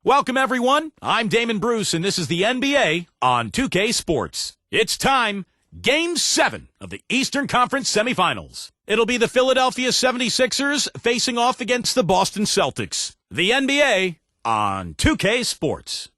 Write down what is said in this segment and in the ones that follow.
Welcome, everyone. I'm Damon Bruce, and this is the NBA on 2K Sports. It's time. Game 7 of the Eastern Conference semifinals. It'll be the Philadelphia 76ers facing off against the Boston Celtics. The NBA on 2K Sports.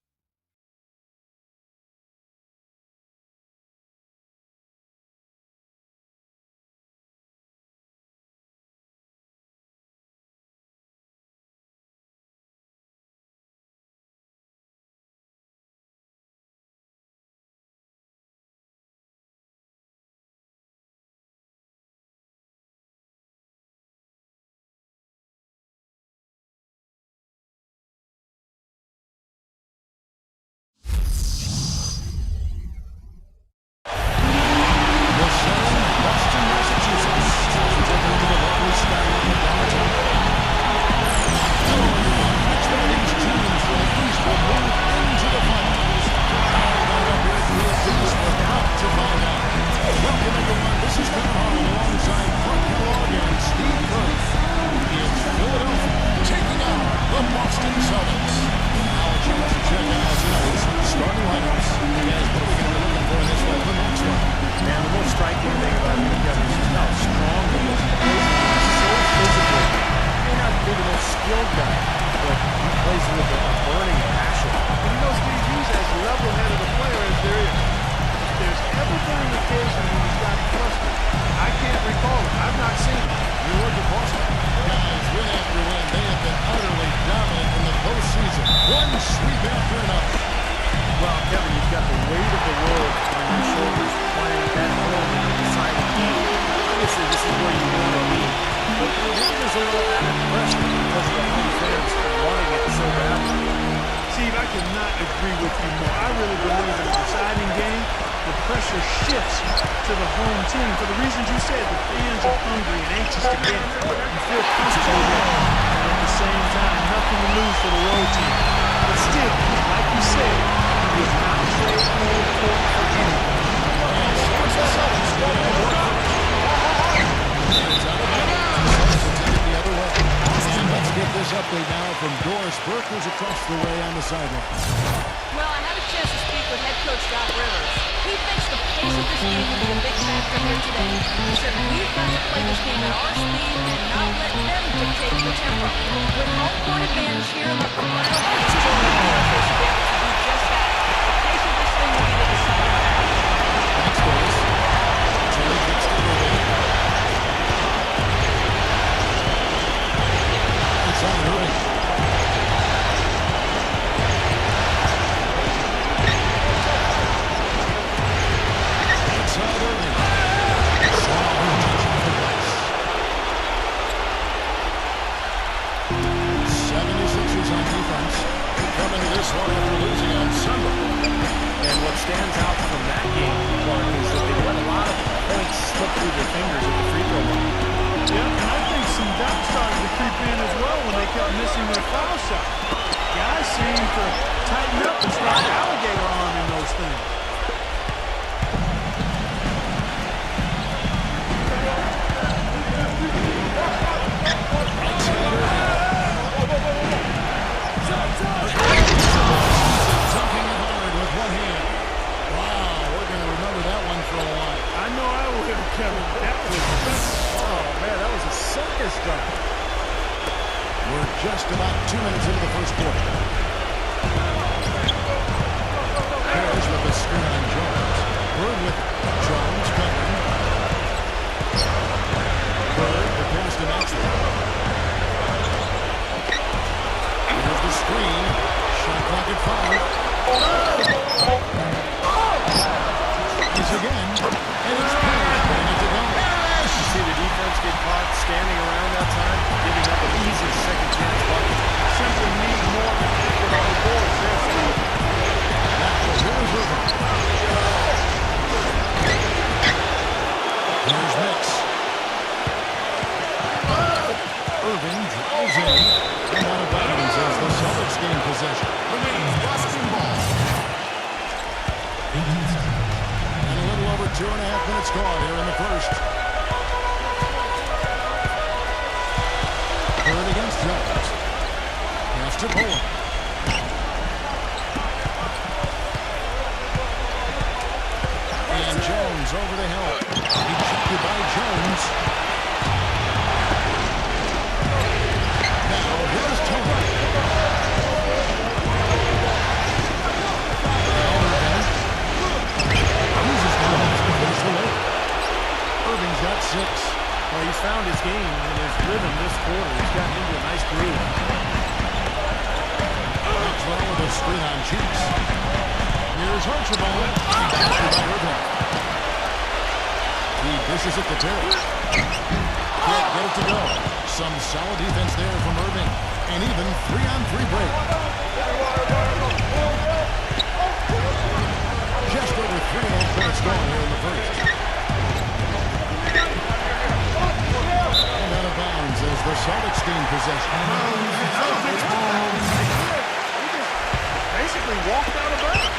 Third against Jones. Pass to Poland. deflected by Jones. Now here's Tony. Irving's got 6. Well, he's found his game and his rhythm this quarter. He's gotten into a nice groove. Maxwell with a screen on Cheeks. Here's Archibald. Captured by Irving. He dishes it to Terry. Can't get it to go. Some solid defense there from Irving. And even 3-on-3 break. Just over 3.5 minutes gone here in the first. And out of bounds as the Celtics gain possession. Basically walked out of bounds.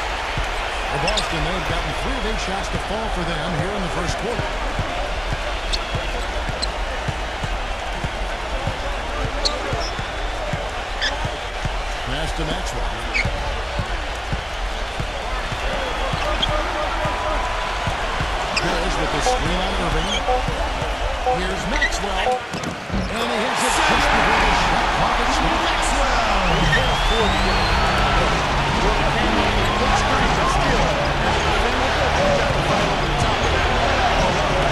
For Boston, they've gotten 3 of 8 shots to fall for them here in the first quarter. Pass to Maxwell. Harris with the screen on Irving. Here's Maxwell. And he hits it just before the shot clock expires. Maxwell! Looks pretty good still.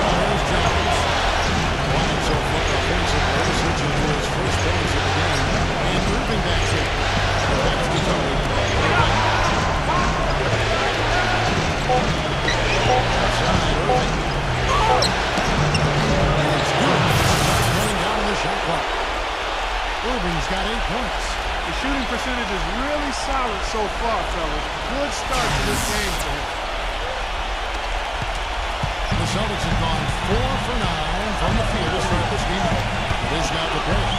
There's Jones. Wide so far offensively, searching for his first points of the game. And Irving backs it. That's to Tony. Outside Irving. And it's good. Running down the shot clock. Irving's got 8 points. The shooting percentage is really solid so far, fellas. Good start to this game for him. The Celtics have gone 4 for 9 from the field to start this game. It is now the break.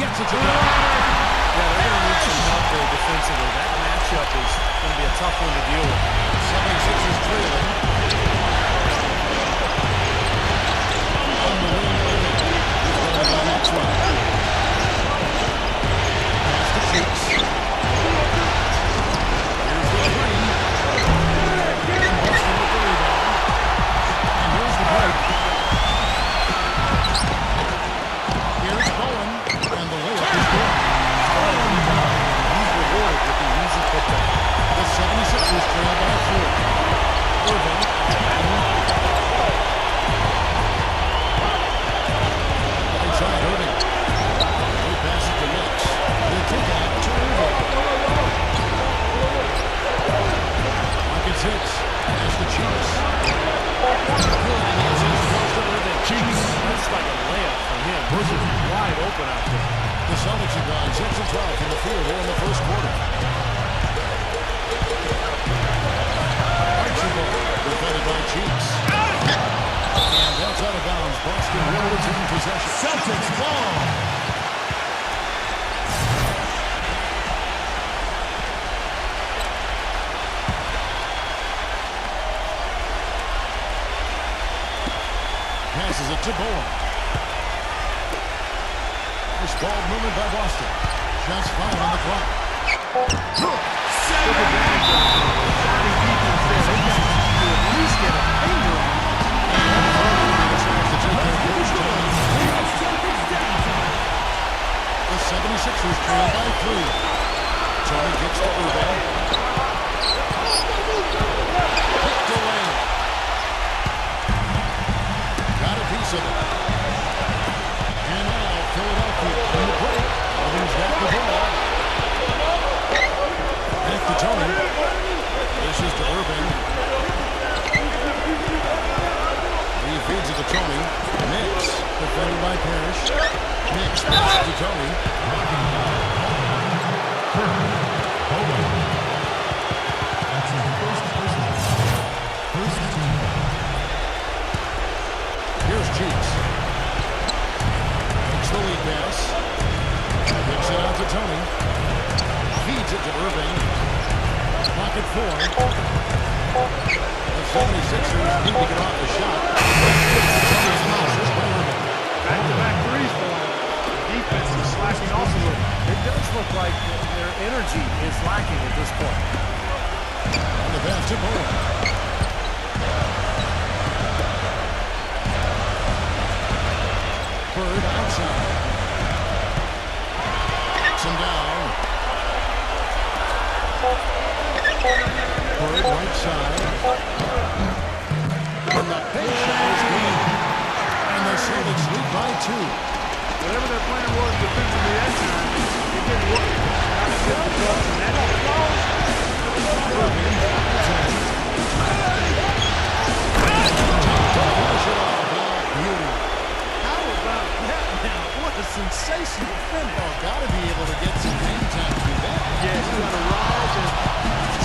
Gets it to go. Yeah, they're going to need some help there defensively. That matchup is going to be a tough one to deal with. 76ers trailing. On the wing, Irving. He's going by Maxwell. Pass to Cheeks. Here's the 3. And Boston with the rebound. And here's the break. Here's Bowen. And the layup is good. He's rewarded with the easy putback. The 76ers trail by 4. Irving. Inside Irving. He passes to Nix. The kick-out to Irving. Pocket 6. Pass to Cheeks. Good. And that's his cross to Irving. Cheeks. That's like a layup for him. This is wide open out there. The Celtics have gone 6 of 12 from the field here in the first quarter. Archibald defended by Cheeks. And that's out of bounds. Boston will retain possession. Celtics ball. Passes it to Bowen. Nice ball movement by Boston. Shots fired on the clock. Took advantage of the shoddy defense there. They got to at least get a finger on it. The 76ers trail by 3. Tony gets to Irving. Picked away. Got a piece of it. And now Philadelphia in the break. Irving's got the ball. Back to Tony. This is to Irving. He feeds it to Tony. Nix, defended by Parrish. Nix passes to Tony. Here's Cheeks. Takes the lead pass. Gets it out to Tony. Feeds it to Irving. Pocket 4. The 76ers need to get off the shot. Back-to-back threes for them. The defense is slacking off a little. It does look like their energy is lacking at this point. On the pass to Bowen. side. Gets him down. Bird right side. And the big shot is good. And the Celtics lead by 2. Whatever their plan was defensively that time, it didn't work. Now it's just because of that. How about that now? What a sensational finish. Oh, got to be able to get some game time to do that. Yeah, you got to rise and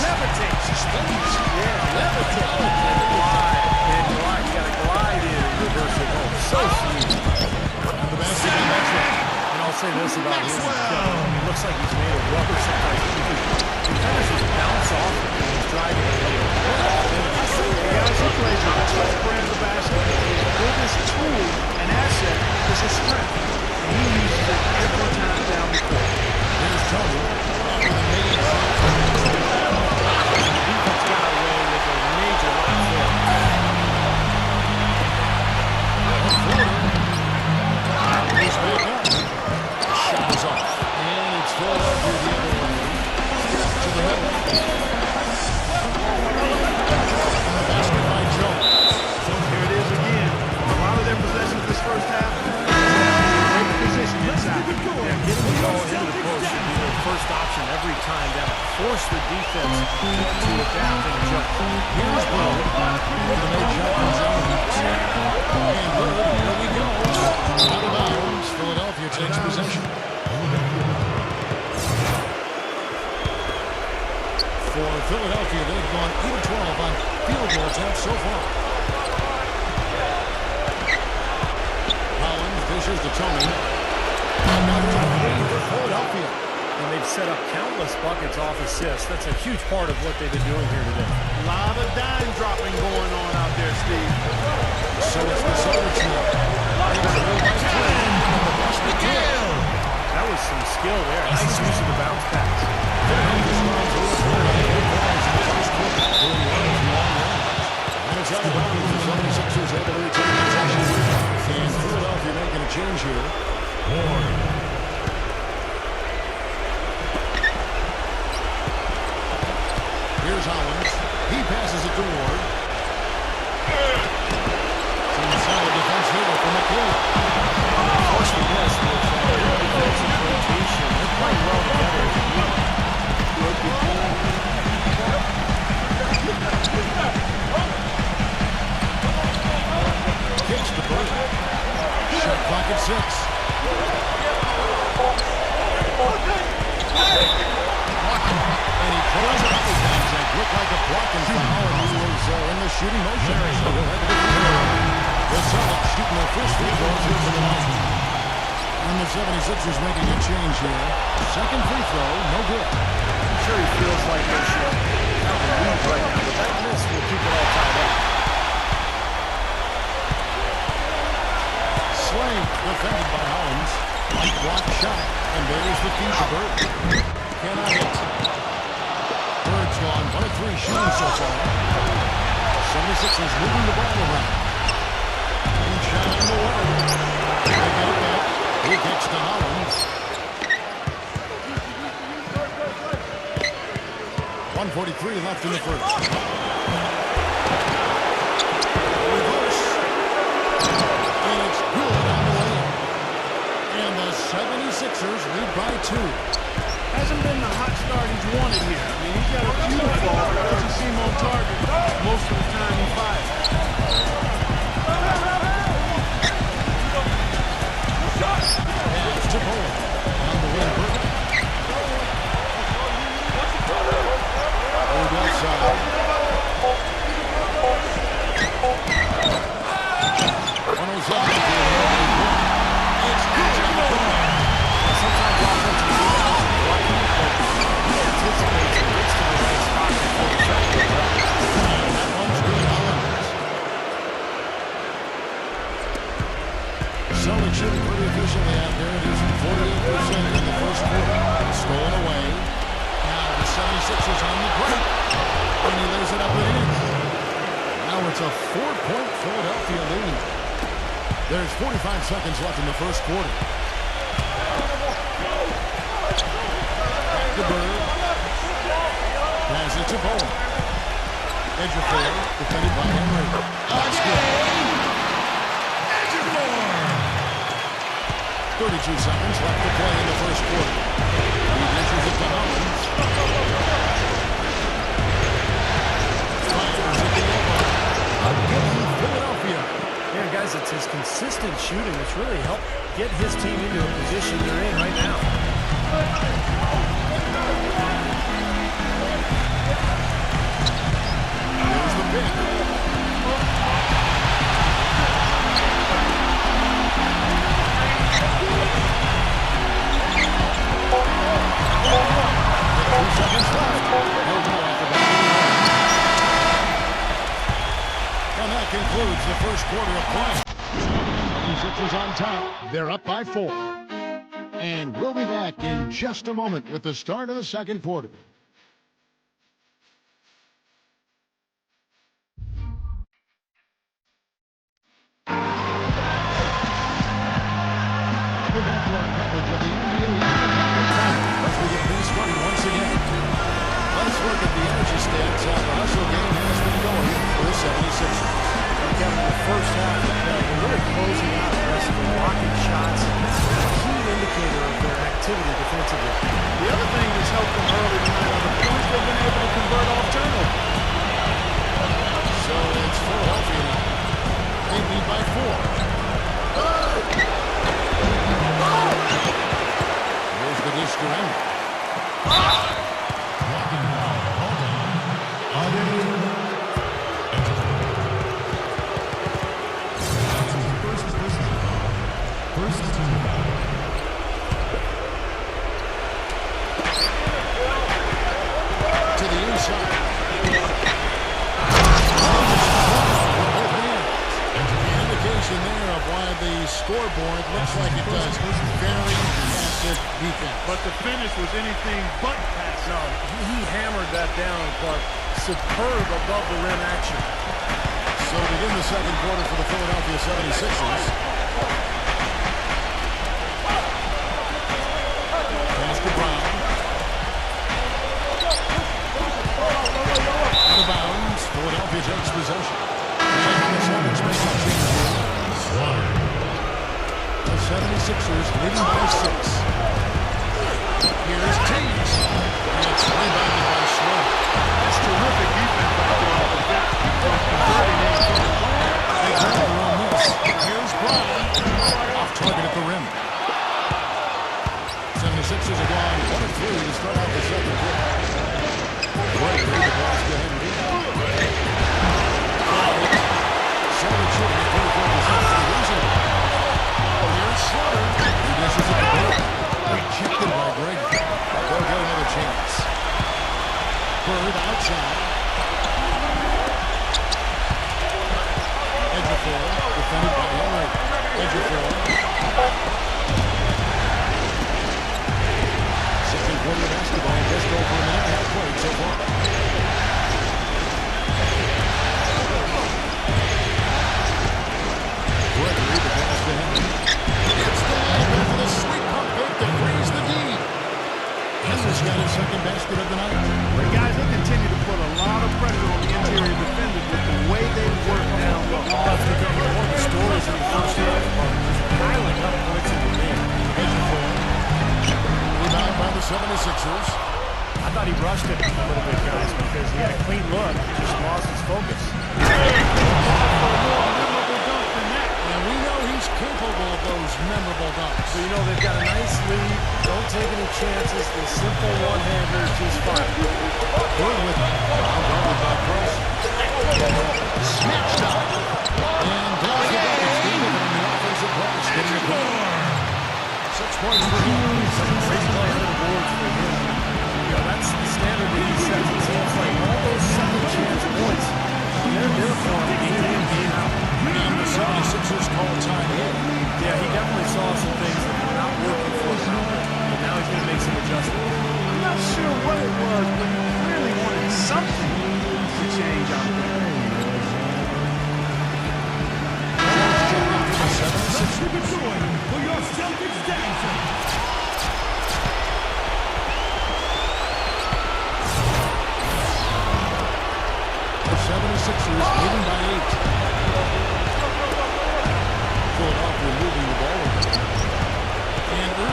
levitate. Suspense. Yeah, levitate. And glide. And glide. You got to glide in and reverse it home. So sweet. And the basket by Maxwell. And I'll say this about him. It looks like he's made of rubber sometimes because defenders just bounce off him and he's driving the lane. The guys who play the best brand of basketball, his biggest tool and asset is his strength. And he uses it every time down the court. Here's Tony. After the main shot. The defense got away with a major loss there. He's back up. Shot is off. And it's Philadelphia the other way. To the middle. And the basket by Jones. So here it is again. A lot of their possessions this first half. Great position inside. Yeah, getting the ball into the post should be their first option every time. That'll force the defense to adapt and adjust. Here's Bird. And the main shot comes out. And Bird, here we go. Out of bounds. Philadelphia takes possession. For Philadelphia, they've gone 8 of 12 on field goal attempts so far. Collins dishes to Tony. Another three for Philadelphia. And they've set up countless buckets off assists. That's a huge part of what they've been doing here today. A lot of dime dropping going on out there, Steve. So it's the Celtics now. That was some skill there. Nice use of the bounce pass. And it's out of bounds. The 76ers able to retain possession. And Philadelphia making a change here. Here's Hollins. He passes it to Ward. Some solid defense here from McCoy. Forcing this with defensive rotation. They're playing well together as a unit. Kicks the break. Shot clock at 6. And he throws it up with contact. Looked like a blocking foul, and he was in the shooting motion. So he'll have to get the ball. The Celtics shooting their first free throws here for the night. And the 76ers making a change here. Second free throw, no good. I'm sure he feels like they should have a lead right now, but that miss will keep it all tied up. Slade defended by Hollins. Light block shot, and there's the feed to Bird. Cannot hit. Bird's gone 1 of 3 shooting so far. 76ers moving the ball around. And shot on the way. They get it back. He kicks to Hollins. 1:43 left in the first. Reverse. And it's good on the way. And the 76ers lead by 2. Hasn't been the hot start he's wanted here. I mean, he's got a few balls, but doesn't seem on target. Most of the time he fires. Pass to Bowen. On the wing, Burke. Hold outside. 107. It's good. Sometimes offensive rebounds are lucky, but he anticipates and gets to the right spot before the shot goes up. And that one's good. Hollins. Celtics shooting pretty efficiently out there. It is 48% in the first quarter. Stolen away. Now the 76ers on the break. And he lays it up and in. Now it's a 4-point Philadelphia lead. There's 45 seconds left in the first quarter. The Bird. Pass it to Bowen. Edgerford, defended by Henry. That's good. 32 seconds left to play in the first quarter. He dishes it to Hollins. Fires at the elbow. Again, Philadelphia. Yeah, guys, it's his consistent shooting that's really helped get his team into a position they're in right now. There's the pick. Seconds left. No goal off the back of the net. And that concludes the first quarter of play. The Sixers on top. They're up by 4. And we'll be back in just a moment with the start of the second quarter. We're back to our coverage of the NBA as we get things started once again. Let's look at the energy stats. How the hustle game has been going for the 76ers. Kevin, in the first half of the play, they're really closing out aggressively, blocking shots. It's a key indicator of their activity defensively. The other thing that's helped them early tonight on the points, they've been able to convert off turnover. So it's Philadelphia now. They lead by 4. There's the dish to end. To the inside. Indication there of why the scoreboard looks like it does. Very passive defense. But the finish was anything but passive. No, he hammered that down, Clark. Superb above the rim action. So to begin the second quarter for the Philadelphia 76ers. Pass to Brown. Out of bounds. Philadelphia takes possession. And the Celtics make that change here. The 76ers leading by 6. Here's Teague. And it's rebounded by Sloan. That's terrific defense out there off the back. Converting in. They turn their own miss. Here's Brown. Off target at the rim. 76ers are gone 1 of 3 to start out the second quarter. Gregory, the pass to Henry. Celtics shooting at 34% for the reason. Here's Slaughter. He dishes it to Bird. Rejected by Gregory. They'll get another chance. Bird outside. Edgerford, defended by Henry. Edgerford. Second quarter basketball, just over a minute and a half played so far. Gregory, the pass to Henry. It's the layup for the sweet pump fake that frees the D. Henry's got his second basket of the night. But guys, they continue to put a lot of pressure on the interior defenders with the way they work down low. That's become one of the stories in the first half are just piling up points in the game. Edgerford. Rebound by the 76ers. I thought he rushed it a little bit, guys, because he had a clean look. He just lost his focus. And we know he's capable of those memorable dunks. So, you know, they've got a nice lead. Don't take any chances. The simple one-hander is just fine. Bird with it. Guarded by Cross. Snatched up. And does the buckets. Game of it on the offensive glass. Getting it going. 6 points for him. Great play under the boards for him. You know, that's the standard that he sets. It seems like all those second-chance points, they're there for him game in, game out. And the 76ers call time here. Yeah, he definitely saw some things that were not working for him out there. And now he's going to make some adjustments. I'm not sure what it was, but he clearly wanted something to change out there. Jones checked in for the 7th.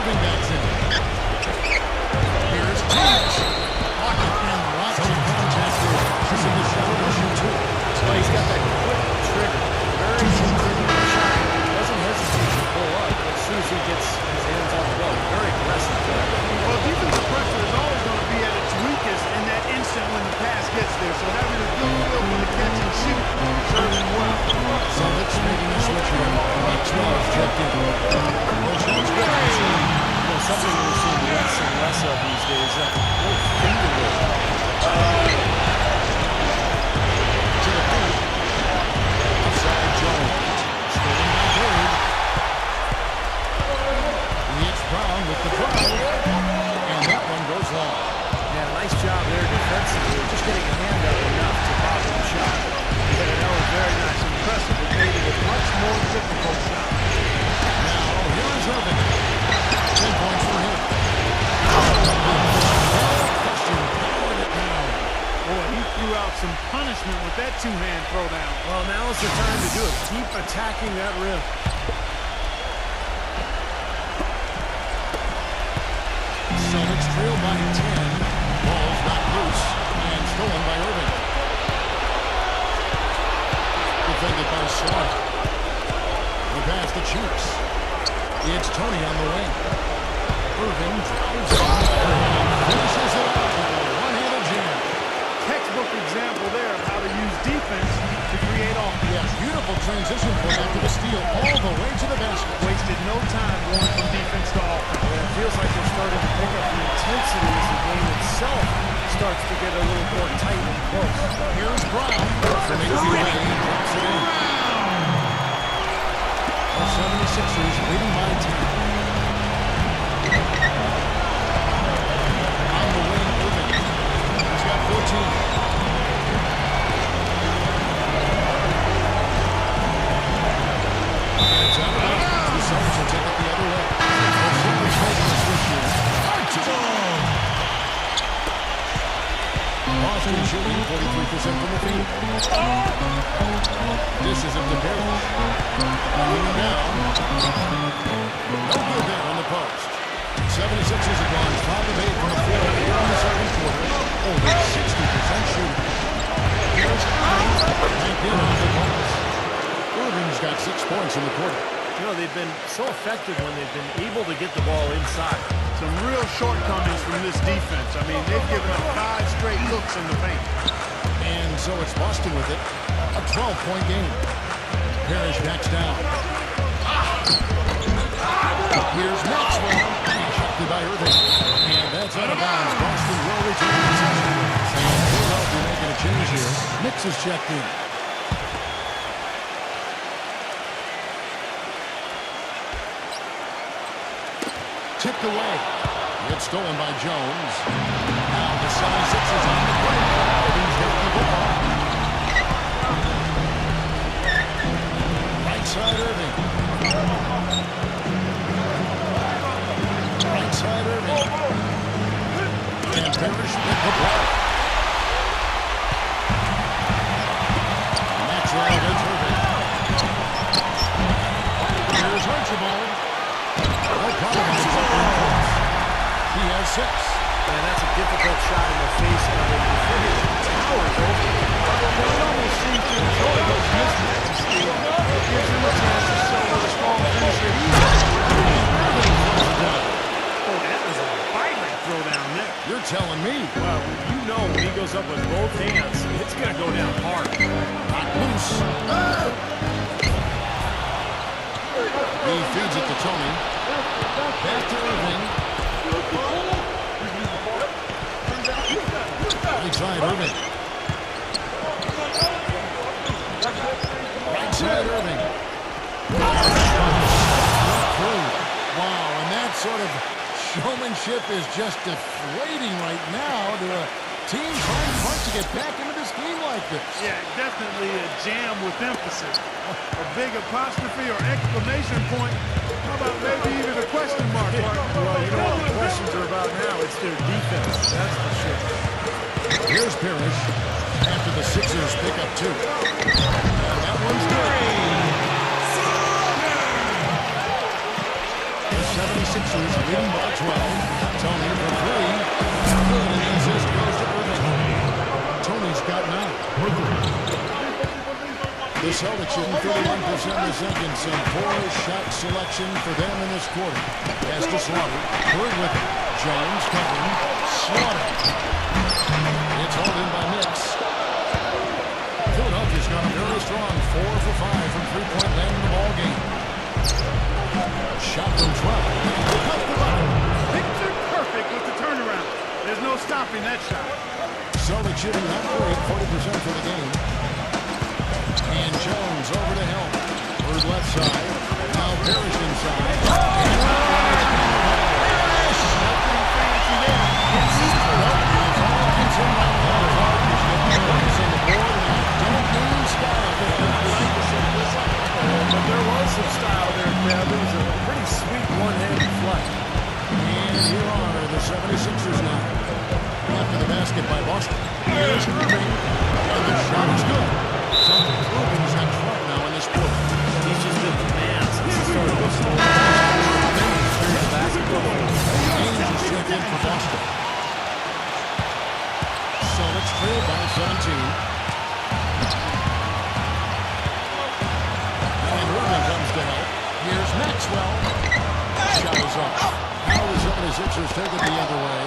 Irving backs in. Here's Teach. Pocket and lots of contact here. She's in the shot rushing too. Well, he's got that quick trigger. Very significant shot. Doesn't hesitate to pull up as soon as he gets his hands on the ball. Very aggressive play. Well, defensive pressure is always going to be at its weakest in that instant when the pass gets there. So having a good feel for the catch and shoot serves him well. Celtics making a switch here. 12 checked in. No shots good. Something we're seeing less and less of these days. That little finger roll. To the paint. Outside Jones. Stolen by Bird. It's Brown with the drive. And that one goes long. Yeah, nice job there defensively. Just getting a hand up enough to pop the shot. Yeah, that was very nice. Impressive. It made it a much more difficult shot. Now, here is Irving. 10 points for him. Boy, he threw out some punishment with that two-hand throwdown. Well, now is the time to do it. Keep attacking that rim. Celtics trail by 10. Ball's not loose and stolen by Irving. Defended by Smart. The pass to Cheeks. It's Tony on the wing. Irving drives in and finishes it off with a one-handed jam. Textbook example there of how to use defense to create offense. Yes, beautiful transition play after the steal all the way to the basket. Wasted no time going from defense to offense. Yeah, it feels like they're starting to pick up the intensity as the game itself starts to get a little more tight and close. Here's Brown from 8 feet away. Drops it in. The 76ers leading by 10. On the wing, Irving. He's got 14. And it's out of bounds. The Celtics will take it the other way. They're simply making a switch here. Boston shooting 43% from the field. This isn't the Parrish. Moving him down. No good there on the post. 76ers have gone 5 of 8 from the floor here in the second quarter. Over 60% shooting. Here's Irving. Back in off the pass. Irving's got 6 points in the quarter. You know, they've been so effective when they've been able to get the ball inside. Some real shortcomings from this defense. I mean, they've given up 5 straight looks in the paint. And so it's Boston with it. A 12-point game. Parrish backs down. Here's Maxwell. Intercepted by Irving. And that's out of bounds. Boston will return the possession. And Philadelphia making a change here. Nix is checked in. Tipped away. It's stolen by Jones. Now the 76ers on the break. Irving's got the ball. Right side Irving. Right side Irving. And Parrish with the block. Maxwell against Irving. Here's Archibald. He has 6. And that's a difficult shot in the face of the finish. Towers over. It almost seems to enjoy those mismatches, Steve. It gives him a chance to show what a strong finisher he is. Oh, that was a violent throw down there. You're telling me. Well, you know when he goes up with both hands, it's going to go down hard. Not loose. He feeds it to Tony. Back to Irving. Right side Irving. Right side Irving. Wow, and that sort of showmanship is just deflating right now to a team trying hard to get back into this game like this. Yeah, definitely a jam with emphasis. A big apostrophe or exclamation point. How about maybe even a question mark? Well, you know what the questions are about now? It's their defense, that's for sure. Here's Parrish after the Sixers pick up 2. And that one's good. The 76ers 76ers leading by 12. Tony for three. Good, and the assist goes to Irving. Tony's got 9. The Celtics shooting 31% in the second. Some poor shot selection for them in this quarter. Pass to Slaughter. Bird with it. Jones covering. Slaughter. It's hauled in by Nix. Philadelphia's got a very strong 4 for 5 from three-point land in the ballgame. Shot from 12. Cut the bottom. Picture perfect with the turnaround. There's no stopping that shot. Celtics shooting not great, 40% for the game. And Jones over to help. Bird left side. Now Parrish inside. Parrish! Nothing fancy there. Philadelphia is all concerned about how hard is getting points on the board, and I don't mean style there. But there was some style there, Kev. It was a pretty sweet one-handed flush. And here are the 76ers now. After the basket by Boston. Here's Irving. And the shot is good. Irving's got 12 now in this quarter. He's just been command since the start of this one. The basketball. Ainge is checked in for Boston. Celtics trail by 17. And Irving comes to help. Here's Maxwell. Shot is off. How the 76ers take it the other way.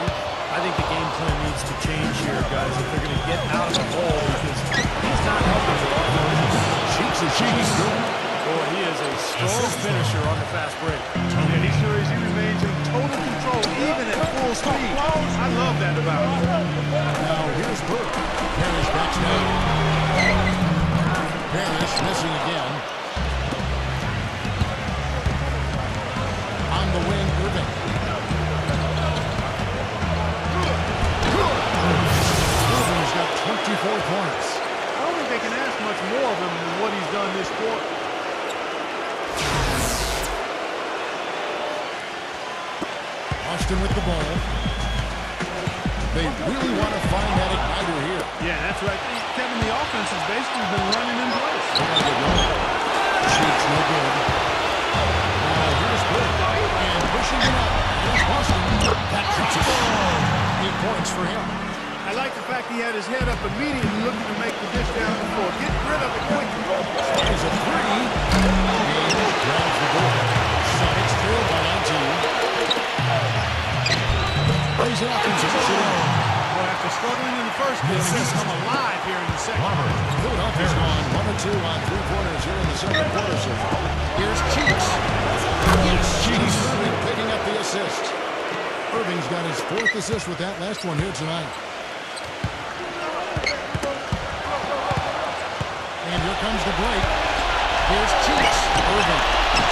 I think the game plan needs to change here, guys, if they're going to get out of the hole, because he's not helping the offense. Cheeks is good. Boy, he is a strong finisher on the fast break. Yeah, he sure is. He remains in total control, even at full speed. I love that about him. Now here's Burke. Parrish backs down. Parrish missing again. On the wing, Irving. Irving's got 24 points. I don't think they can ask much more of him than what he's done this quarter. Boston with the ball. They really want to find that igniter here. Yeah, that's right. Kevin, the offense has basically been running in place. They got to get rolling. Cheeks no good. Now here's Burke. And pushing it up. Here's Boston. That cuts it. 8 points for him. I like the fact he had his head up immediately looking to make the dish down the floor. Get rid of it quickly. There's a three. Ainge grabs the board. Celtics trail by 19. Plays it off into Boy, after struggling in the first game, he's come alive here in the second. Philadelphia's gone 1 or 2 on three-pointers here in the second quarter. So here's Cheeks. Yes, Cheeks picking up the assist. Irving's got his 4th assist with that last one here tonight. And here comes the break. Here's Cheeks. Irving.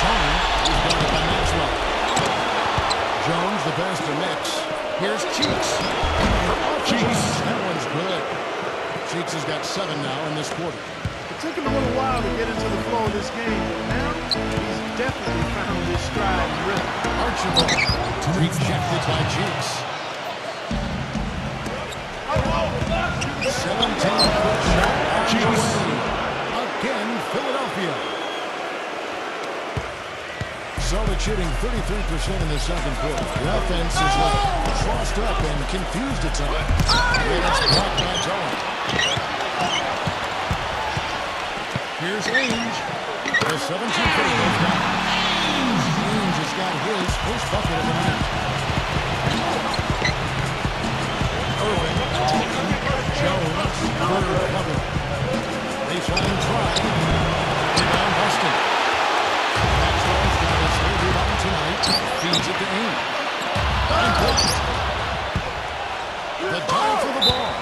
Tony is guarded by Maxwell. Jones, the best to Nix. Here's Cheeks. Cheeks. That one's good. Cheeks has got 7 now in this quarter. It took him a little while to get into the flow of this game, but now he's definitely found his stride and rhythm. Archibald rejected by Cheeks. 17-foot shot. Cheeks. Again, Philadelphia. Celtics shooting 33% in the second quarter. The offense is crossed up and confused at times. And it's blocked by Tony. Here's Ainge. The 17-footer goes down. Ainge has got his first bucket of the night. Irving. Jones. Third cover. Baseline try. Rebound Boston. Maxwell's got his third rebound tonight. Feeds it to Ainge. And blocked. The dive for the ball.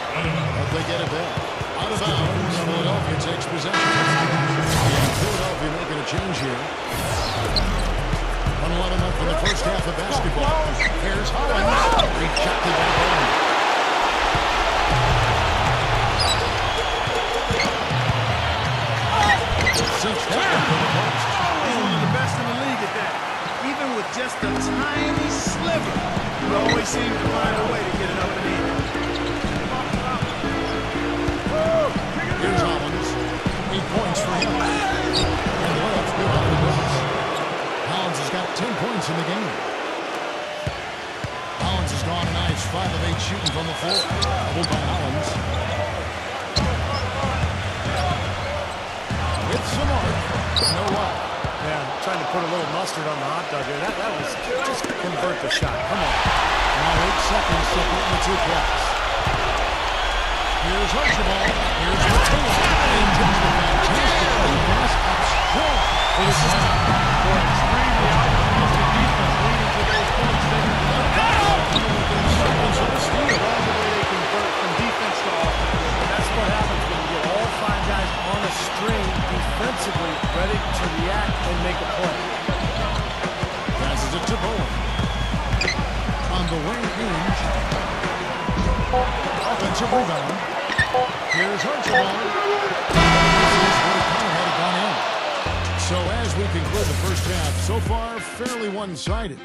But they get it back. Out of bounds. Philadelphia takes possession. And Philadelphia making a change here. 1:11 left in the first half of basketball. Here's Hollins. Rejected by Bowman. Since down for the post. He's one of the best in the league at that. Even with just a tiny sliver, he always seems to find a way to get it up and in. Here's Hollins. 8 points for him. And the layup's good off the glass. Hollins has got 10 points in the game. gone a nice 5 of 8 shooting from the floor. Doubled by Hollins. With some arc. No what? Yeah, trying to put a little mustard on the hot dog there. That was just convert the shot. Come on. Now 8 seconds to put in the 2 clocks. Here's Archibald. Here's Matteo. And just a fantastic pass up strong for the side. For extremely optimistic defense leading to those points. They can Steal. love the way they convert from defense to offense. That's what happens when you get all 5 guys on a string defensively, ready to react and make a play. Passes it to Bowen. On the wing hinge. Offensive rebound. Here's Archibald. This is where Connor had gone in. So as we conclude the first half, so far fairly one-sided.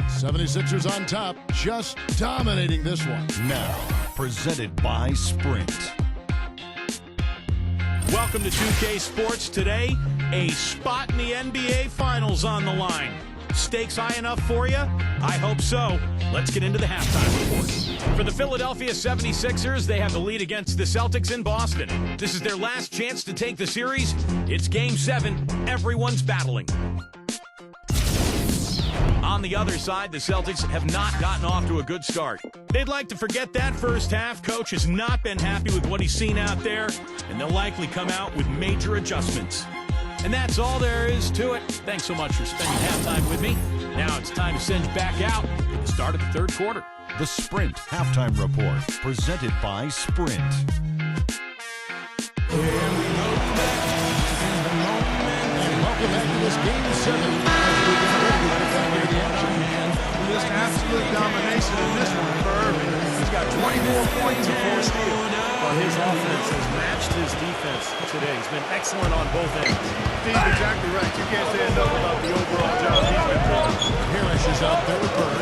76ers on top, just dominating this one. Now, presented by Sprint. Welcome to 2K Sports. Today, a spot in the NBA Finals on the line. Stakes high enough for you? I hope so. Let's get into the halftime report. For the Philadelphia 76ers, they have the lead against the Celtics in Boston. This is their last chance to take the series. It's Game 7. Everyone's battling. On the other side, the Celtics have not gotten off to a good start. They'd like to forget that first half. Coach has not been happy with what he's seen out there, and they'll likely come out with major adjustments. And that's all there is to it. Thanks so much for spending halftime with me. Now it's time to send you back out at the start of the third quarter. The Sprint Halftime Report, presented by Sprint. And welcome back to this Game 7. Just absolute domination in this one for Irving. He's got 24 points and 4 steals. Well, his offense has matched his defense today. He's been excellent on both ends. Steve, exactly right. You can't say enough about the overall job he's been doing. Parrish is out there with Bird.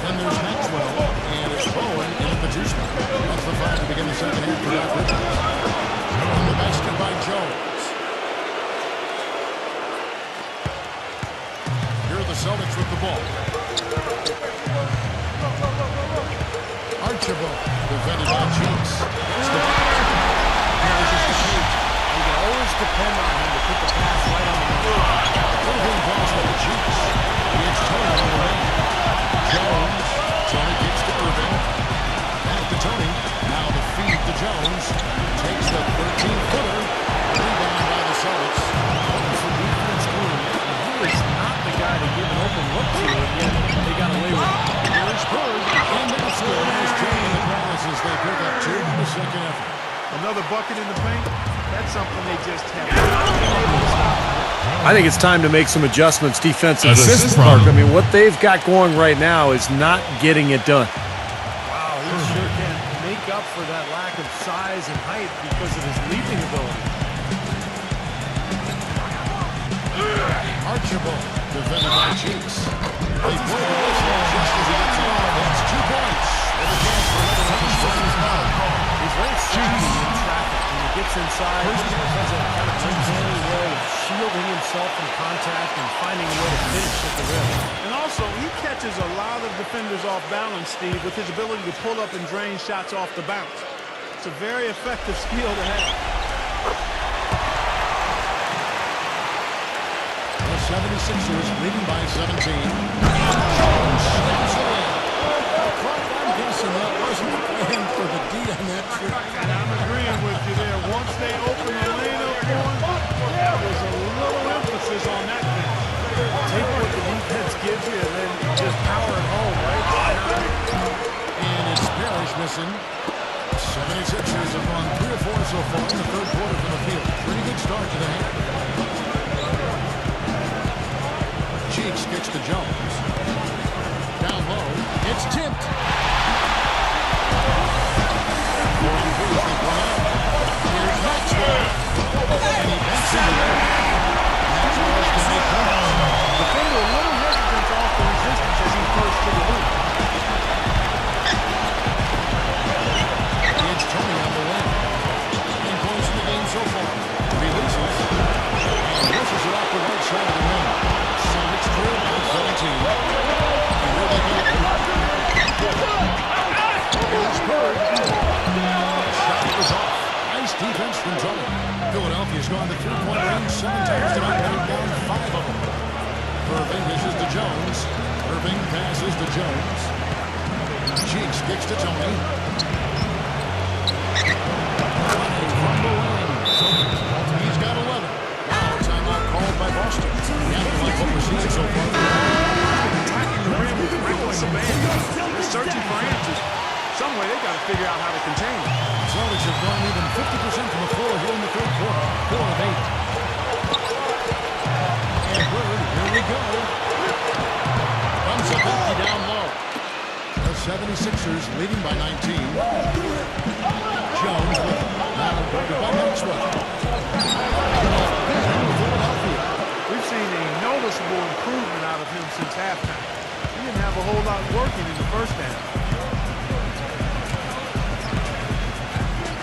Then there's Maxwell, and it's Bowen in the 2 spot. That's the 5 to begin the second half for Doc Rivers. On the basket by Jones. Here are the Celtics with the ball. Archibald, defended by Cheeks. It's the Parrish is the shoot. You can always depend on him to put the pass right on the money. Irving pass to Cheeks. It's Tony on the wing. Jones. Tony kicks to Irving. Back to Tony. Now the feed to Jones. Takes the 13-footer. Rebound by the Celtics. It's a defense team. He is not the guy to give an open look to, and yet they got away with it. Here's Bird. And that's good. As Jay and the Palace as they pick up 2 in the second effort. Another bucket in the paint. That's something they just have not been able to stop. I think it's time to make some adjustments defensively. Mark, I mean, what they've got going right now is not getting it done. Wow, he sure can make up for that lack of size and height because of his leaping ability. Archibald, defended by Cheeks. They blow the whistle just as he gets off. That's 2 points. And the chance for another one. He's very sneaky in traffic. When he gets inside, he has a kind of uncanny way of shielding himself from contact and finding a way to finish at the rim. And also, he catches a lot of defenders off balance, Steve, with his ability to pull up and drain shots off the bounce. It's a very effective skill to have. The 76ers leading by 17. Jones snaps it in. Clark, I'm guessing that wasn't planned for the D on that trick. And I'm agreeing with you there. Once they open the lane up for him, there's a little emphasis on that thing. Take what the defense gives you and then just power it home, right? And it's Parrish missing. 76ers have gone 3 or 4 so far in the third quarter from the field. Pretty good start to the half. Cheeks kicks to Jones. Down low. It's tipped. Here's Maxwell. And he backs into it. Maxwell's going to make points. Defender a little hesitant off the resistance as he first to the hoop. It's Tony on the wing. 9 points in the game so far. Releases. And pushes it off the right side of the rim. Celtics trail by 17. And here they go. Three-point range 7 times tonight, knocked down 5 of them. Irving dishes to Jones. Irving passes to Jones. Cheeks kicks to Tony. From the wing. He's got 11. Now timeout called by Boston. Yeah, like what we're seeing so far. Attacking the rim with Rickles and They're searching for answers. Some way they got to figure out how to contain it. Celtics have gone even 50% from the floor here in the third quarter. 4 of 8. And Bird, here we go. Comes up empty down low. The 76ers leading by 19. Jones with it. Now guarded by Maxwell. Philadelphia. We've seen a noticeable improvement out of him since halftime. He didn't have a whole lot working in the first half.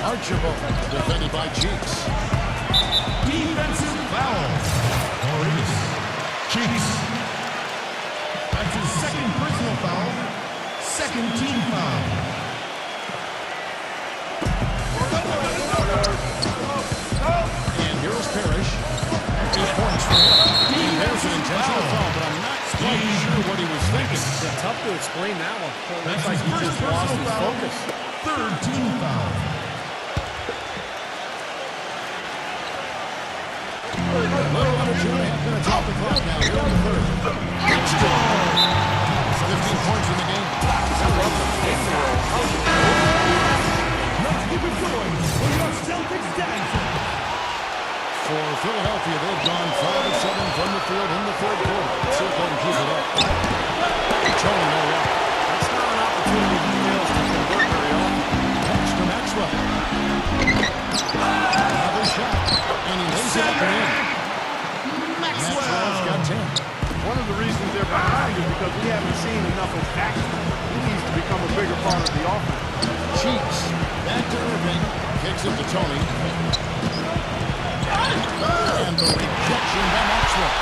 Archibald defended by Cheeks. Defensive foul. Maurice Cheeks. That's his second personal foul. Second team foul. And here's Parrish. 8 points for him. There's an intentional foul, but I'm not quite sure what he was thinking. It's tough to explain that one. That's Looks like his he first just lost personal his foul. focus. Third team foul. A little under 2.5 minutes off the clock now here in the third. 15 points in the game. Let's keep it going. For your Celtics dancing. For Philadelphia, they've gone 5 of 7 from the field in the third quarter. See if they can keep it up. Tony, no luck. That's not an opportunity he fails to convert very often. Pass to Maxwell. Another shot, and he lays it up and in. Maxwell's got 10. One of the reasons they're behind is because we haven't seen enough of action. He needs to become a bigger part of the offense. Cheeks. Back to Irving. Kicks it to Tony. And the rejection by Maxwell.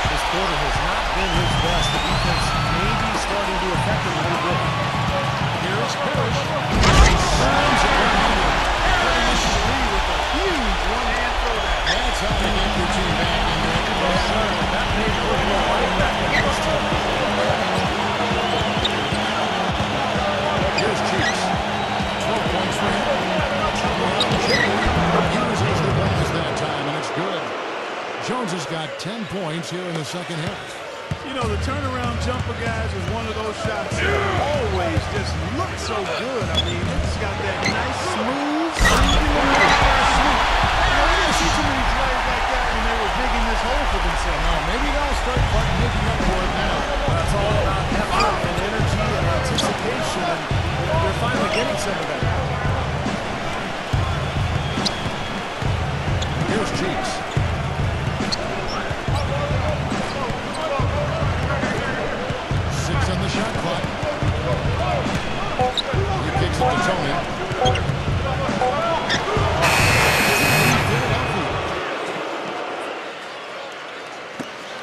This quarter has not been his best. The defense may be starting to affect him a little bit. Here's Parrish. Slams it down. Cutting into the lead with a huge one-hand throwdown. That's how they get your team back in there. Yes, sir. That made it look more running back against this team. Here's Cheeks. 12 points for him. Uses the bonus that time, and it's good. Jones has got 10 points here in the second half. You know, the turnaround jumper, guys, is one of those shots that always just look so good. I mean, it's got that nice, smooth, sweep. You know, we didn't see too many plays like that when they were digging this hole for themselves. Now, maybe they'll start making up for it now. That's all about effort and energy and anticipation, and they're finally getting some of that. Here's Cheeks. On the shot clock. He kicks it to Tony.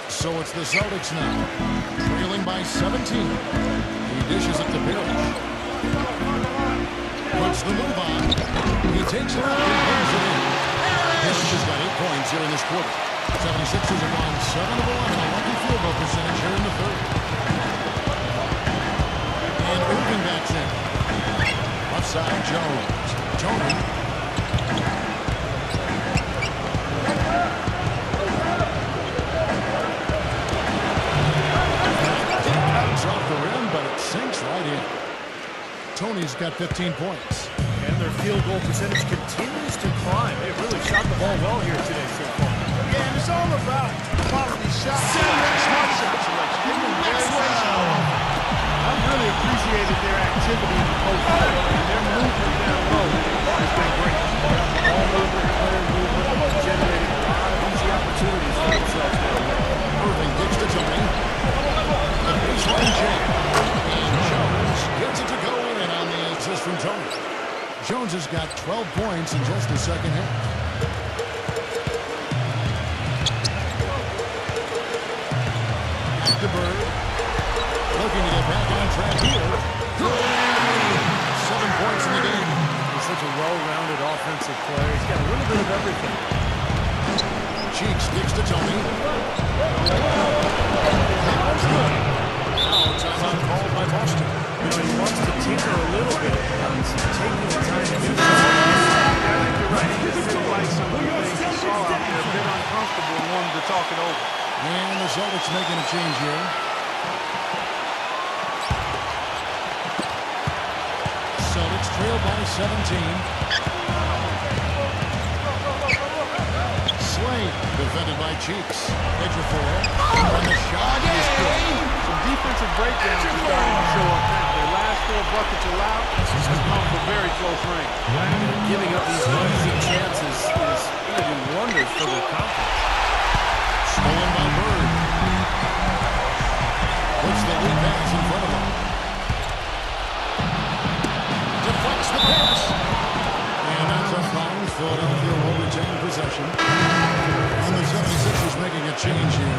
So it's the Celtics now, trailing by 17. He dishes it to Parrish. Puts the move on. He takes it out and brings it in. Parrish has got 8 points here in this quarter. 76ers have won 7 of 11, a lucky field goal percentage here in the third. And Irving backs in. Left side, Jones. Tony. Bounce off the rim, but it sinks right in. Tony's got 15 points. And their field goal percentage continues to climb. They've really shot the ball well here today so far. Yeah, and it's all about quality shot selection, smart shot selection. They've been very patient. I've really appreciated their activity in the postseason, and their movement down low has been great. Ball movement, player movement, generating a lot of easy opportunities for themselves down low. Irving gets to Tony. The baseline jam. And Jones gets it to go in on the assist from Tony. Jones has got 12 points in just the second half. Back to Bird. Looking to get back on track here. 7 points in the game. He's such a well-rounded offensive player. He's got a little bit of everything. Cheeks kicks to Tony. Now timeout called by Boston. You know, he wants to tinker a little bit. He's taking the time to do so. I think you're right. He just didn't like some of the things he saw out there. A bit uncomfortable and wanted to talk it over. And the Celtics making a change here. Celtics trail by 17. Slade defended by Cheeks. Edge of 4. And the shot is good. Some defensive breakdowns are starting to show up now. Their last 4 buckets allowed has come from very close range. Giving up these easy chances is going to do wonders for their confidence. Stolen by Bird. Puts the lead pass in front of him. Deflects the pass. And that's a foul. Philadelphia will retain possession. And the 76ers making a change here.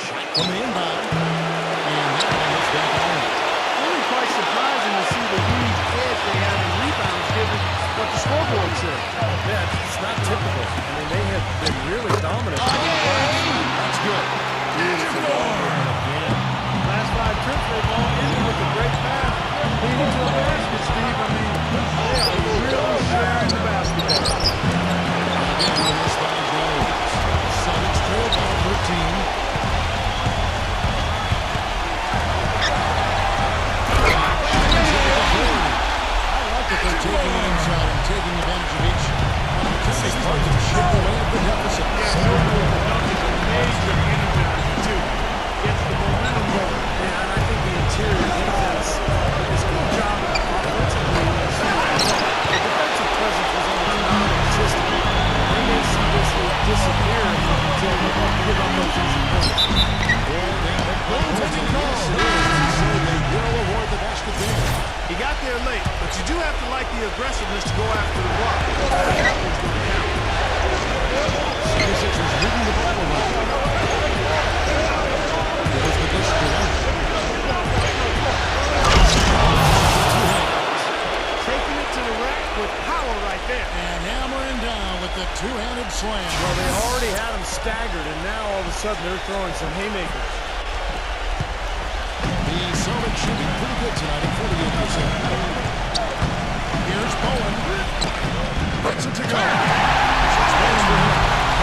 Shot from the inbound. And that one is back on. Really quite surprising to see the huge edge they have in rebounds given what the scoreboard said. Yeah, it's not typical. I mean, they have been really dominant. That's good. Last 5 trips they've all ended with a great pass. Leading to a basket, Steve. I mean, they are really sharing the basketball. Celtics trail by 13. I like that they're taking it inside and taking advantage of each opportunity to chip away at the deficit. Major energizer, too. Gets the momentum going. Yeah, and I think the interior defense is a good job offensively. The defensive presence was almost non-existent. They may see this disappear if they continue to give up those easy points. They will award the basket there. He got there late, but you do have to like the aggressiveness to go after the block. That one's going to count. 76ers leading the ball around. There's the dish to them. Taking it to the rack with power right there. And hammering down with the two-handed slam. Well, they already had them staggered, and now all of a sudden they're throwing some haymakers. The Celtics shooting pretty good tonight at 48%. Here's Bowen. Gets it to go.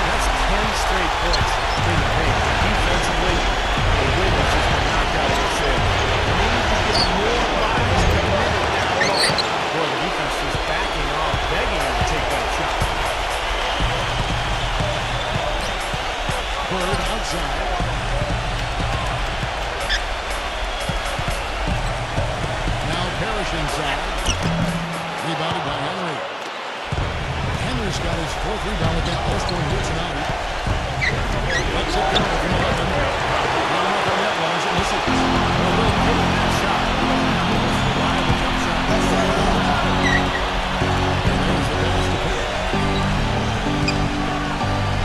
That's 10 straight points in the paint. Defensively, the witness has been knocked out of the sale. They need to get more bodies committed down low. Boy, the defense is backing off, begging him to take that shot. Bird outside. Now Parrish inside. Rebounded by Henry. Henry's got his 4th rebound with that first one here tonight. Let's it go from 11. Not enough on that one as it misses. Well, really hitting that shot. Reliable jump shot. And there's the pass to Pitt.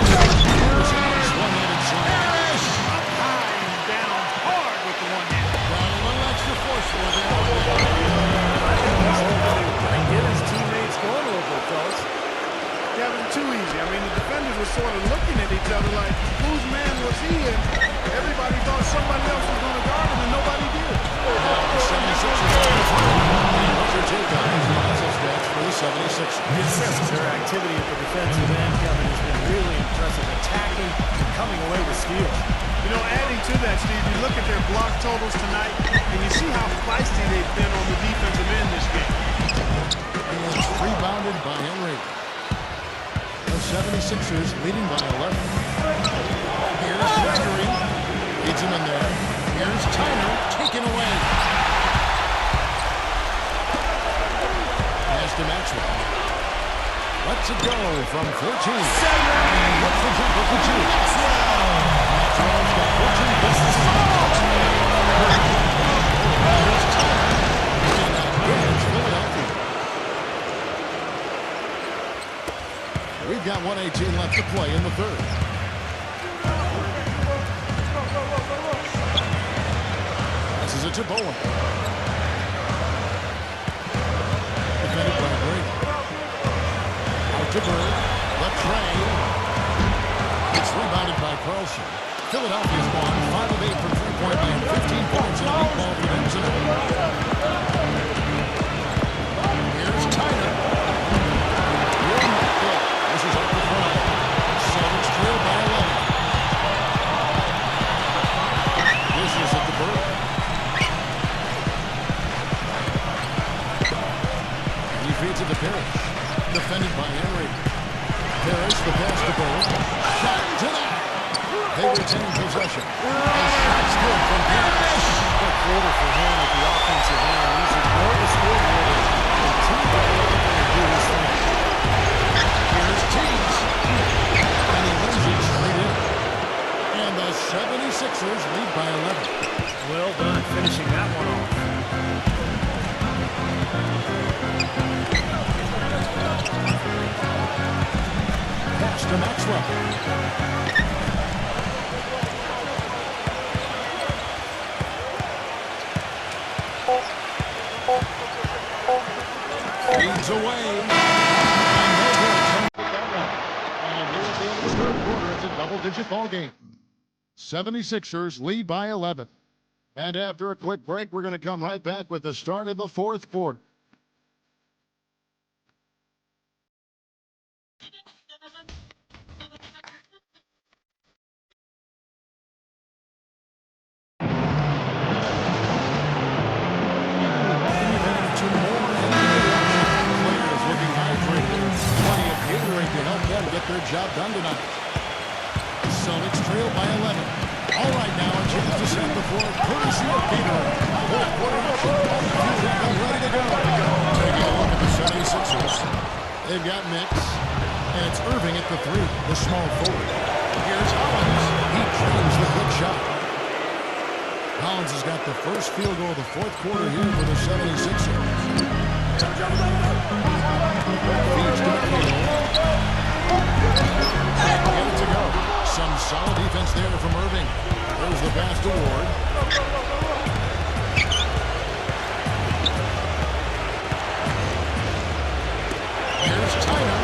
Here's a nice one-handed slam. Up high and down hard with the one-hand. Got a little extra force for it there. And get his teammates going a little bit, fellas. Kevin, too easy. I mean, the defenders were sort of looking at each other like, whose man was he? And everybody thought somebody else was going to guard him, and nobody did. The 76ers are in front. And what's your take on these Boston stats for the 76ers? Their activity at the defensive end, Kevin, has been really impressive. Attacking and coming away with steals. You know, adding to that, Steve, you look at their block totals tonight, and you see how feisty they've been on the defensive end this game. And it's rebounded by Henry. The 76ers leading by 11. Here's Gregory. Leads him in there. Here's Tyner taken away. Pass to Maxwell. Lets it go from 14. And what's the jumper for 2? Maxwell's got 14 business. Here's Tyner. And again, it's Philadelphia. We've got 1:18 left to play in the third. Passes it to Bowen. Defended to Bird. The tray. It's rebounded by Carlson. Philadelphia's won 5 of 8 from three-point land, 15 points in a weak ball for them tonight. Here's Tyner. This is up the front. Celtics trail by 11. This is at the Bird. He feeds it to Parrish. Defended by Henry. Parrish, the pass to Bird. Shot to that. They retain possession. A shot's good from Parrish. Quick quarter for him at the offensive end. He's ignored the scoreboard and two guys out there to do his thing. Here's Teagues. And he wins it straight in. And the 76ers lead by 11. Well done finishing that one off. Pass to Maxwell. Feeds away. And here at the end of the third quarter, it's a double-digit ball game. 76ers lead by 11. And after a quick break, we're going to come right back with the start of the fourth quarter. Get their job done tonight. Celtics trail by 11. All right, now a chance to set the floor. Courtesy of Gatorade. Fourth quarter action. They're ready to go. Taking a look at the 76ers. They've got Mix. And it's Irving at the three, the small forward. Here's Hollins. He drains the quick shot. Hollins has got the first field goal of the fourth quarter here for the 76ers. Feeds to McHale. Get it to go. Some solid defense there from Irving. There's the pass to Ward. Here's Tyner.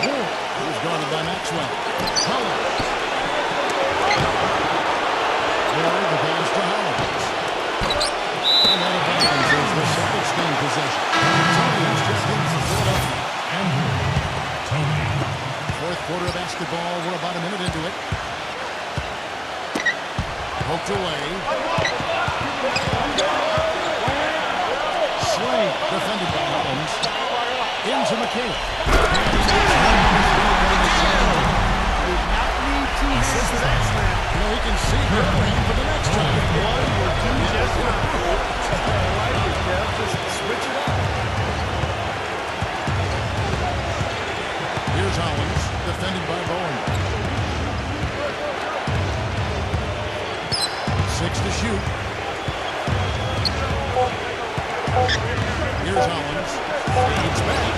Ward is guarded by Maxwell. Hollins. Ward, the pass to Hollins. And that advances the Celtics gain possession. Tony's just in for Philadelphia. Fourth quarter of basketball. We're about a minute into it. Poked away. Slade defended by Hollins. Into McHale. He can see Irving for the next time. One or two just not. I like it, Kev. Just switch it up. Here's Hollins, defended by Bowen. 6 to shoot. Here's Hollins. Fades back.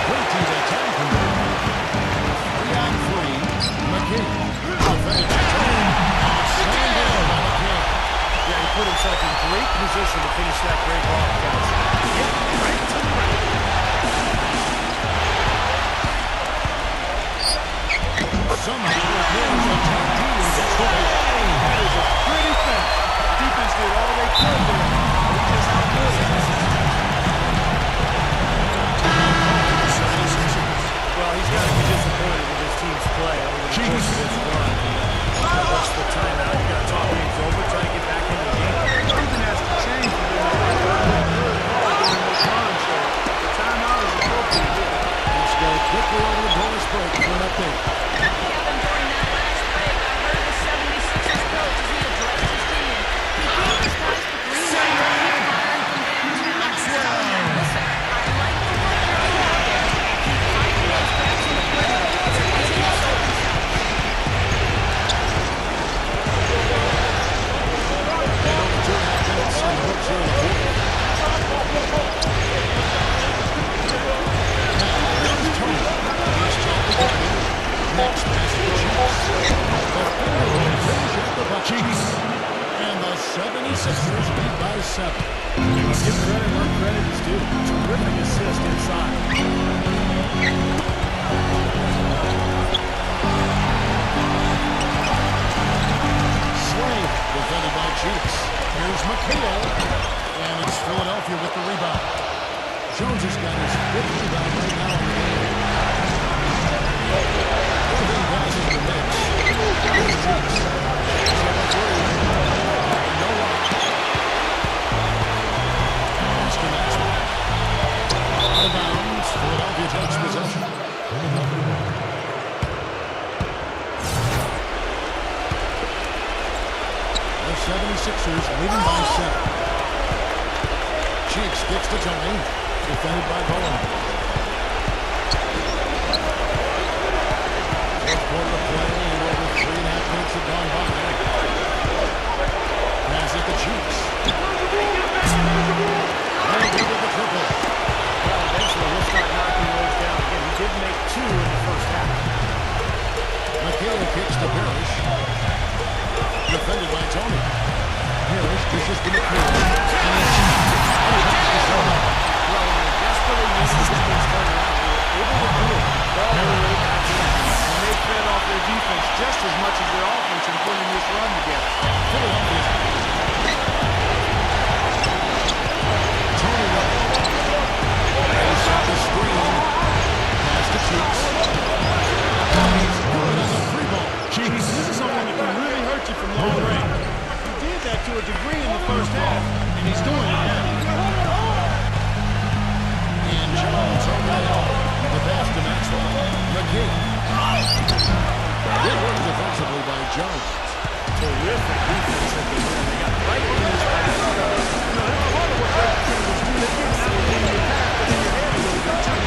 Great team attack from Bowen. 3 on 3. McHale. Defended by Bowen. Slammed in by McHale. Yeah, he put himself in great position to finish that break off, guys. Hit right to the right. Somehow, there's a top team in this game. That is a pretty thing. Defense did all they could there. He just outdid it. Well, he's got to be disappointed with his team's play over the course of this run. What's the timeout? You got to talk things over, try to get back into the game. Something has to change for them to get good ball during this run. So the timeout is appropriate here. Let's go quickly over the bonus break for an update. Kevin, during that last break, I heard the 76ers coach as he addressed his team. He gave his guys the green light to keep firing from downtown. Listen, I like the work you're doing out there. Keep finding those cracks in the perimeter to continue to show themselves. And over 2.5 minutes on the hooks here in the fourth. Now, here's Tony. He's chopped it down. Jones has got his 5th rebound right now in the game. Irving passes the mix. Here's Cheeks. No one. Pass to Maxwell. Out of bounds. Philadelphia takes possession. The 76ers leading by 7. Cheeks gets to Tony. Defended by Bowen. Fourth quarter play and over 3.5 minutes have gone by. Pass it to Cheeks. They'll give it the triple. Well, eventually he'll start knocking those down again. He did make 2 in the first half. McHale kicks to Parrish. Defended by Tony. Parrish dishes to McHale. Well, when they desperately needed to get things turned around, they were able to do it all the way back in. And they fed off their defense just as much as their offense in putting this run together. Tony off the screen. Pass to Cheeks. He's good on the free ball. Cheeks. This is something that can really hurt you from long range. He did that to a degree in the first half, and he's doing it now. And Jones over the hill. The pass to Maxwell. McGee. Good work defensively by Jones. Terrific defense at the end. They got right in his pass. That's part of what they're trying to do. They're getting out in your path, but in your head a little bit too.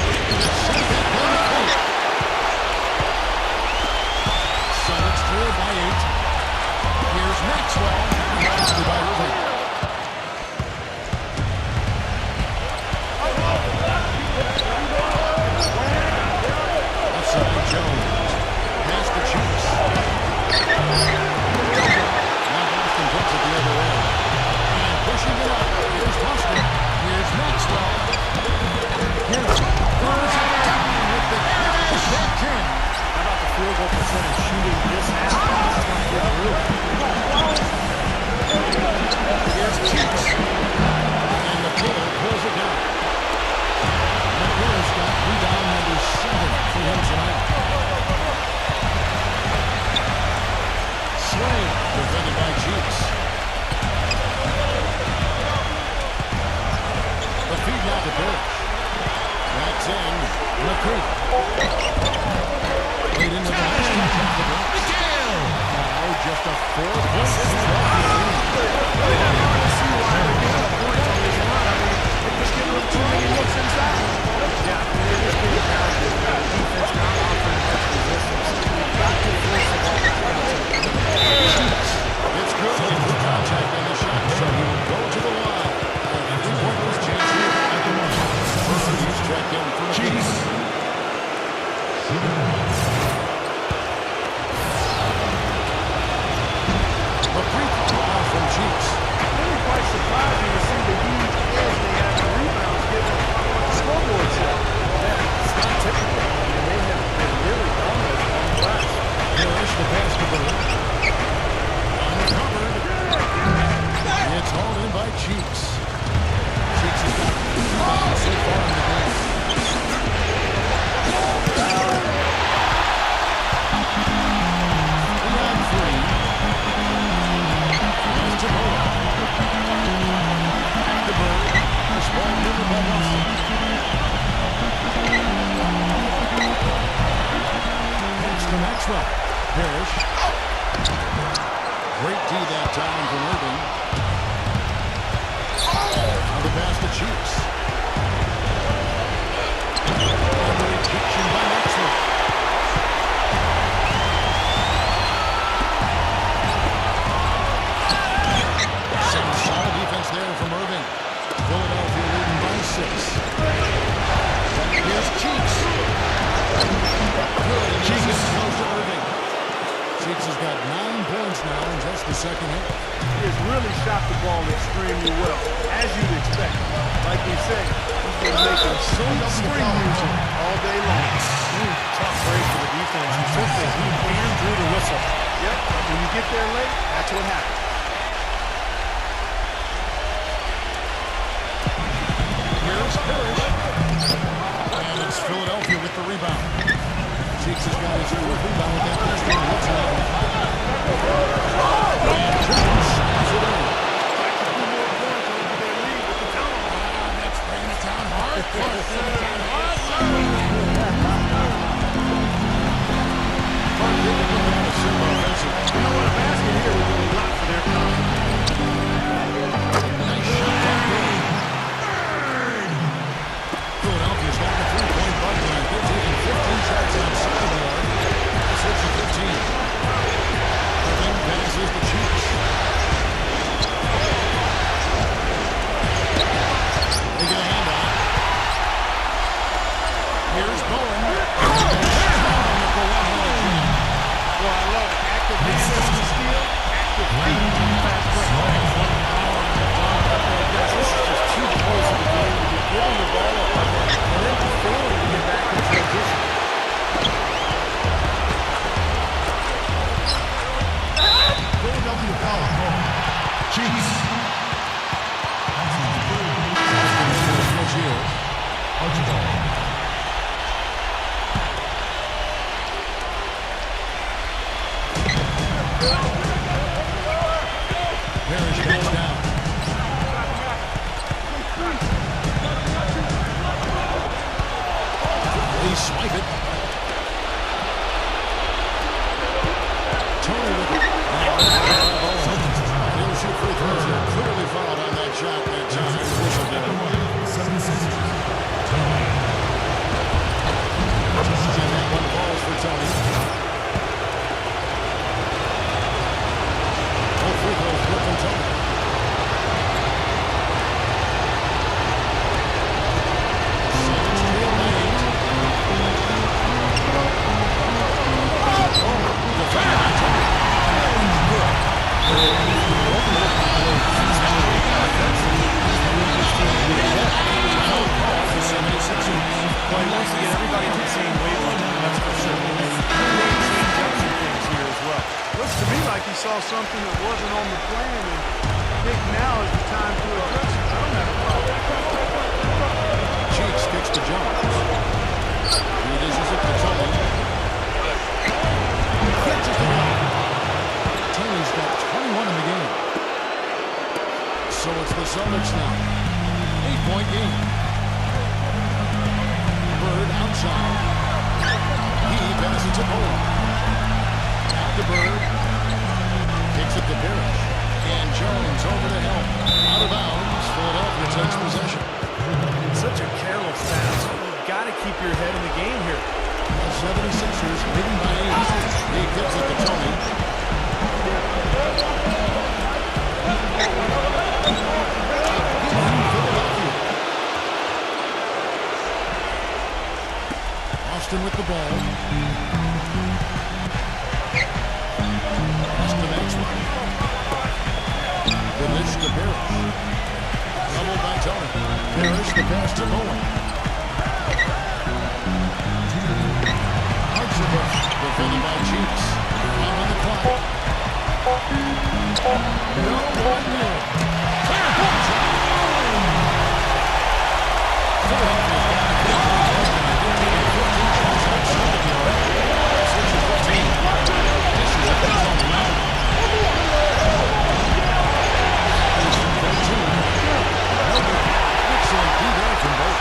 Celtics trail by 8. Here's Maxwell. Passed by Irving. Outside Jones. Pass to Cheeks. Now Boston takes it the other way. And pushing it up. Here's Boston. Here's Maxwell. Here's with the back in. How about the field goal percentage shooting this half? This is not good really. Here's Cheeks. And McHale pulls it down. McHale's got rebound number 7 for him tonight. Slay defended by Cheeks. The feed now to Parrish. That's in. McHale. Late into the last McHale. Oh, just a 4-point strike. See why they're getting a point on this run. I mean, they're just getting a little too many looks inside. Yeah, they're just getting down to the defense not offering much resistance. You've got to force the ball back out. It's good. Good contact on the shot, so he will go to the line. A 3-point chance here at the moment. He's checked in for Cheeks. A free throw from Cheeks. Really quite surprising to see the huge edge they have in rebounds given what the scoreboard said. Yeah, it's not typical. I mean, they have been really dominant on the glass. Parrish the pass to Bowen. Uncovered. It's hauled in by Cheeks. Cheeks has got 2 rebounds so far in the game. Maxwell. Parrish. Great D that time from Irving. Now the pass to Cheeks. And the rejection by Maxwell. Some solid defense there from Irving. Philadelphia leading by 6. Here's Cheeks. Good. Cheeks goes to Irving. Cheeks has got 9 points now in just the second half. He has really shot the ball extremely well, as you'd expect. Like we say, he's been making sweet spring music all day long. Tough break for the defense. He took the heat and drew the whistle. Yep, when you get there late, that's what happens. Here's And it's Philadelphia with the rebound. Cheeks has got his fourth rebound with that last game. And Jones snaps it in. That's bringing it down hard. You know what? A basket here would do a lot for their confidence. Nice shot by Bird. Philadelphia's got the three-point bucket line. They're taking 15 shots outside the arc. 6 of 15. Irving passes the Cheeks. They get a handoff. Here's Bowen. Well, I love it. Active hands on the steal, active feet on the fast break. Guys, this is just too close to the game to be giving the ball up and then just failing to get back in transition. Philadelphia foul. Cheeks. Parrish comes down. They swipe it. Tony with it. He'll shoot free throws here. Clearly fouled on that shot that time. And that one falls for Tony. All free throws good for Tony. Celtics trail by 8. Defended by Tony. Well, he wants to get everybody on the same wavelength, that's for sure. And he may change up some things here as well. Looks to me like he saw something that wasn't on the plan, and I think now is the time to address it. I don't have a problem. Cheeks kicks to Jones. He dishes it to Tony. Catches the ball. Tony's got 21 in the game. So it's the Celtics now. 8-point game. Bird outside. He passes to Bowen. Back to Bird. Kicks it to Parrish. And Jones over the helm. Out of bounds. Philadelphia takes possession. Such a careless pass. You've got to keep your head in the game here. The 76ers leading by 8. He gives it to Tony. Philadelphia. Boston with the ball. Pass to Maxwell. The dish to Parrish. Doubled by Tony. Parrish the pass to Bowen. Defended by Cheeks. Time on the clock. No one there. Excellent D there from both.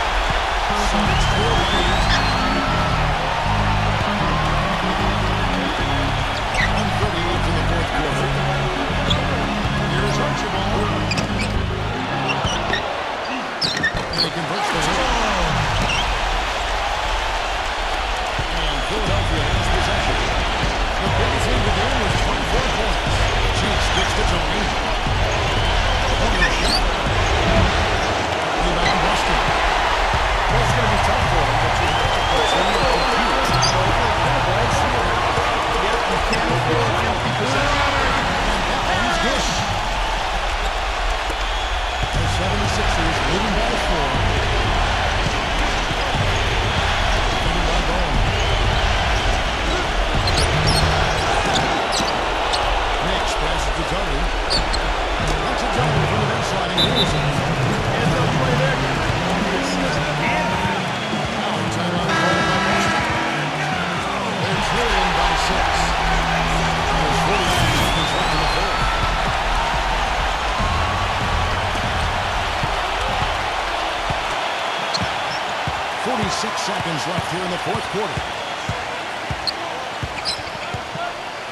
46 seconds left here in the fourth quarter.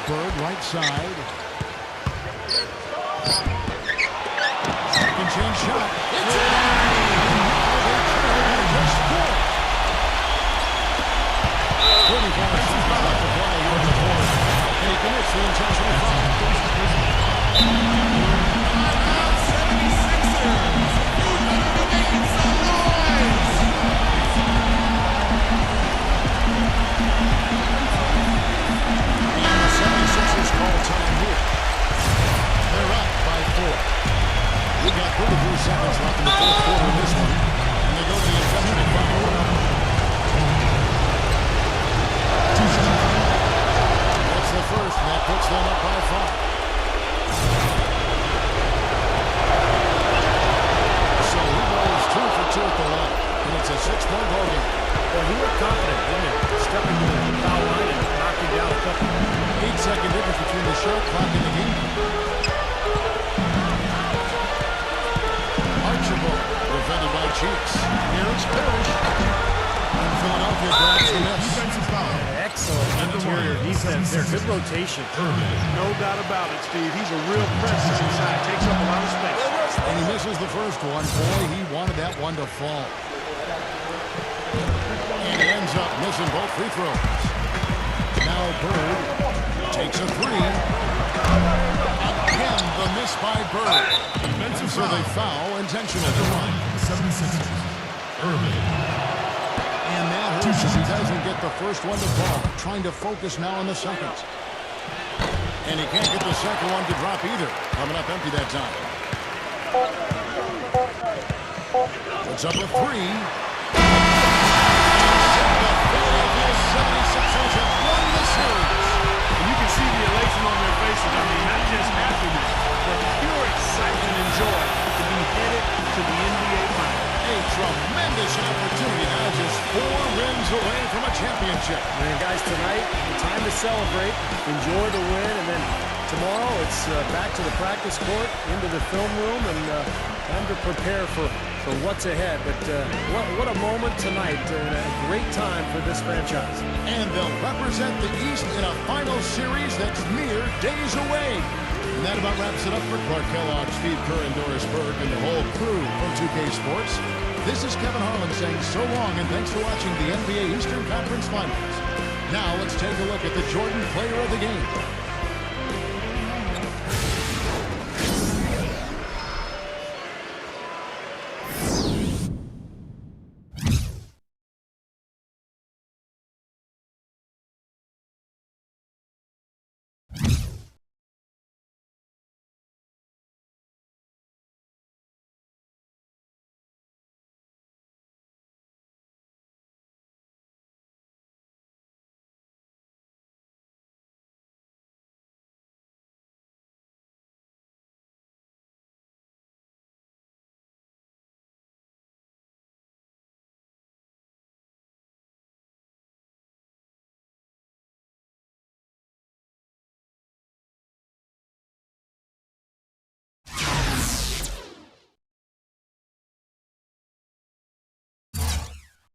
Bird right side. Second chance shot. It's in! Just 4. 35 seconds left to play here in the fourth. And he commits the intentional foul. We got 33 seconds left in the fourth quarter of this one. And they go to the intentional foul. That's the first, and that puts them up by 5. So he goes 2 for 2 at the line. And it's a 6-point ball game. Well, he looked confident, didn't he? Stepping to the foul line and knocking down a couple. 8-second difference between the shot clock and the game. Defended by Cheeks. Here's Parrish. And Philadelphia grabs the miss. Defensive foul. Excellent interior defense there. Good rotation. No doubt about it, Steve. He's a real presence inside. Takes up a lot of space. And he misses the first one. Boy, he wanted that one to fall. And he ends up missing both free throws. Now Bird takes a three. Again, the miss by Bird. So they foul intentional. 76ers. Irving. And that hurts as he doesn't get the first one to fall. Trying to focus now on the second. And he can't get the second one to drop either. Coming up empty that time. Puts up a three. The Philadelphia 76ers have won the series. And you can see the elation on their faces. I mean, not just happiness, but pure excitement and joy to be headed to the NBA Finals. A tremendous opportunity now, just 4 wins away from a championship. And guys, tonight, time to celebrate, enjoy the win, and then tomorrow it's back to the practice court, into the film room, and time to prepare for what's ahead. But what a moment tonight, and a great time for this franchise. And they'll represent the East in a final series that's mere days away. And that about wraps it up for Clark Kellogg, Steve Kerr, and Doris Berg, and the whole crew from 2K Sports. This is Kevin Harlan saying so long, and thanks for watching the NBA Eastern Conference Finals. Now let's take a look at the Jordan Player of the Game.